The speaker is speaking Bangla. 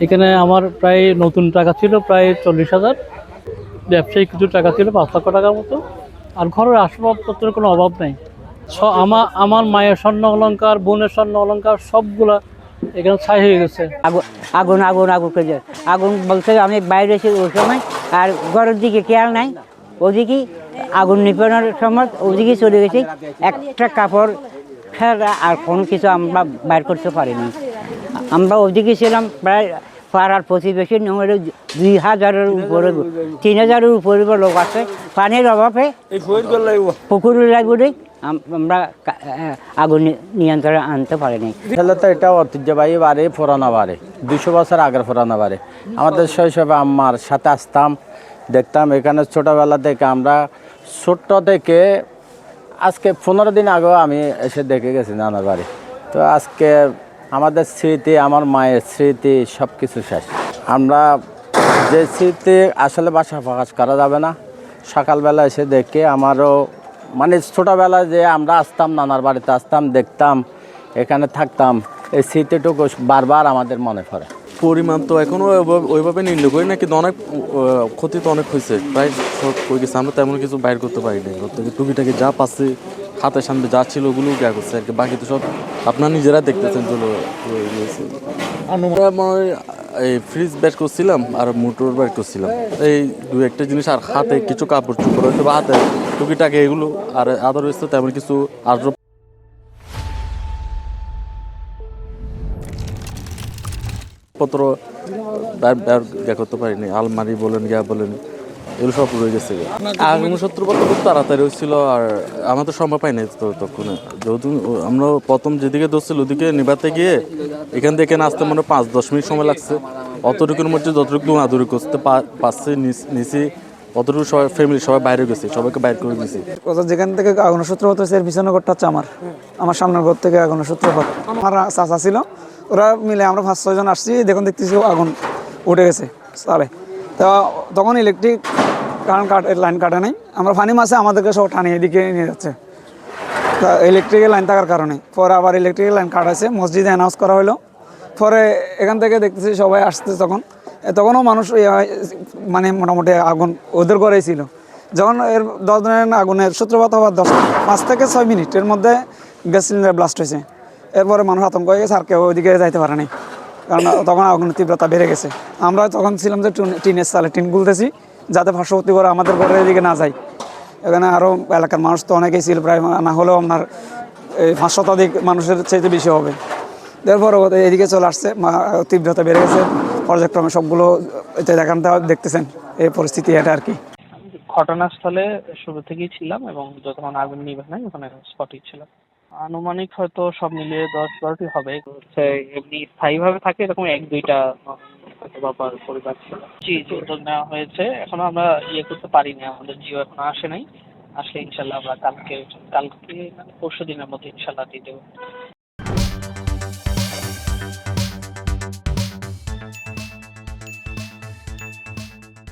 এখানে আমার প্রায় নতুন টাকা ছিল প্রায় 40,000, ব্যবসায়িক কিছু টাকা ছিল 5 লক্ষ টাকার মতো, আর ঘরের আসবাবপত্রের কোনো অভাব নাই। আমার মায়ের স্বর্ণ অলংকার, বোনের স্বর্ণ অলংকার সবগুলা এখানে ছাই হয়ে গেছে। আগুন আগুন আগুন আগুন করে আগুন বলতে আমি বাইরে এসে ওই সময় আর ঘরের দিকে খেয়াল নাই, ওদিকে আগুন নিপানোর সময় ওদিকে চলে গেছে। একটা কাপড় ছাড়া আর কোনো কিছু আমরা বাইর করতে পারিনি। আমরা ওদিকে ছিলাম প্রায় পাড়ার প্রতিবেশী নম্বরে 2,000-এর উপরে, 3,000-এর উপরে লোক আছে। পানির অভাবে পুকুরের লাগবে আমরা আগুন নিয়ন্ত্রণে আনতে পারিনি। আসলে তো এটা ঐতিহ্যবাহী বাড়ি, পুরানো বাড়ি, 200 বছর আগের পুরানো বাড়ি। আমাদের শৈশবে আম্মার সাথে আসতাম, দেখতাম। এখানে ছোটোবেলা থেকে আমরা ছোট্ট থেকে আজকে 15 দিন আগেও আমি এসে দেখে গেছি নানার বাড়ি। তো আজকে আমাদের স্মৃতি, আমার মায়ের স্মৃতি সব কিছু শেষ। আমরা যে স্মৃতি আসলে বাসা প্রকাশ করা যাবে না। সকালবেলা এসে দেখে আমারও মানে ছোটোবেলায় যে আমরা আসতাম, নানার বাড়িতে আসতাম, দেখতাম, এখানে থাকতাম, এই স্মৃতিটুকু বারবার আমাদের মনে পড়ে। পরিমাণ তো এখনও ওইভাবে নির্ণয় করি না, কিন্তু অনেক ক্ষতি তো অনেক হয়েছে, প্রায় সব হয়ে গেছে। আমরা তেমন কিছু বাইর করতে পারিনি। টুকিটাকি যা পাচ্ছে হাতের সামনে যা ছিল ওগুলো গা করছে আর কি। বাকি তো সব আপনারা নিজেরা দেখতেছেন। আমরা এই ফ্রিজ বের করছিলাম আর মোটর বের করছিলাম, এই দু একটা জিনিস, আর হাতে কিছু কাপড় চোপড় হয়তো বা হাতে টুকিটাকি এগুলো, আর আদারওয়াইজ তো তেমন কিছু আর পত্র করতে পারিনি। আলমারি বলেন, বলেন, এগুলো সব রয়ে গেছে। আগুনসূত্রপাত খুব তাড়াতাড়ি হচ্ছিল, আর আমার তো সম্ভব পাইনি তো তখন। যেহেতু আমরা প্রথম যেদিকে দৌড়ছিল ওদিকে নিভাতে গিয়ে এখান থেকে আসতে মনে 5-10 মিনিট সময় লাগছে। অতটুকুর মধ্যে যতটুকু দৌড়াদৌড়ি করতে পারছি নিচে, অতটুকু সবাই ফ্যামিলি সবাই বাইরে গেছে, সবাইকে বাইরে করে দিয়েছি। যেখান থেকে আগুনের সূত্রপাত হয়েছে এর পিছনে ঘরটা হচ্ছে আমার সামনের ঘর থেকে আগুনের সূত্রপাত। আমার চাচা ছিল, ওরা মিলে আমরা 5-6 জন আসছি, দেখতেছি আগুন উঠে গেছে সালে। তো তখন ইলেকট্রিক লাইন কাটে নাই, আমরা পানি মাসে আমাদেরকে সব টানিয়ে এদিকে নিয়ে যাচ্ছে। তা ইলেকট্রিকের লাইন থাকার কারণে পরে আবার ইলেকট্রিকের লাইন কাটাইছে, মসজিদে অ্যানাউন্স করা হলো। পরে এখান থেকে দেখতেছি সবাই আসছে, তখনও মানুষ মানে মোটামুটি আগুন ওদের ঘরেই ছিল। যখন এর 10 দিনের আগুনের সূত্রপাত হওয়ার 5 থেকে 6 মিনিটের মধ্যে গ্যাস সিলিন্ডার ব্লাস্ট হয়েছে। এরপরে মানুষ আতঙ্ক হয়ে গেছে, আর কেউ ওইদিকে যাইতে পারে নাই, কারণ তখন আগুনের তীব্রতা বেড়ে গেছে। আমরা তখন ছিলাম যে টিনের চালে টিন গুলতেছি, যাতে পার্শ্ববর্তী করে আমাদের ঘরের এদিকে না যায়। এখানে আরও এলাকার মানুষ তো অনেকেই ছিল, প্রায় না হলেও আপনার 5 শতাধিক মানুষের চাইতে বেশি হবে। এরপর এদিকে চলে আসছে, তীব্রতা বেড়ে গেছে পর্যায়ক্রমে। সবগুলো দেখতেছেন এই পরিস্থিতি, এটা আর কি। ঘটনাস্থলে শুরু থেকেই ছিলাম এবং যতক্ষণ আগুন নিভে নাই ওখানে স্পটেই ছিলাম। আনুমানিক হয়তো সব মিলিয়ে 10-12টি হবে। এমনি স্থায়ীভাবে থাকে এরকম 1-2টা পরিবার ছিল। জি, উদ্যোগ নেওয়া হয়েছে। এখনো আমরা করতে পারিনি, আমাদের জিও এখনো আসে নাই। আসলে ইনশাল্লাহ আমরা কালকে মানে পরশু দিনের মধ্যে ইনশাল্লাহ দিয়ে দেবো।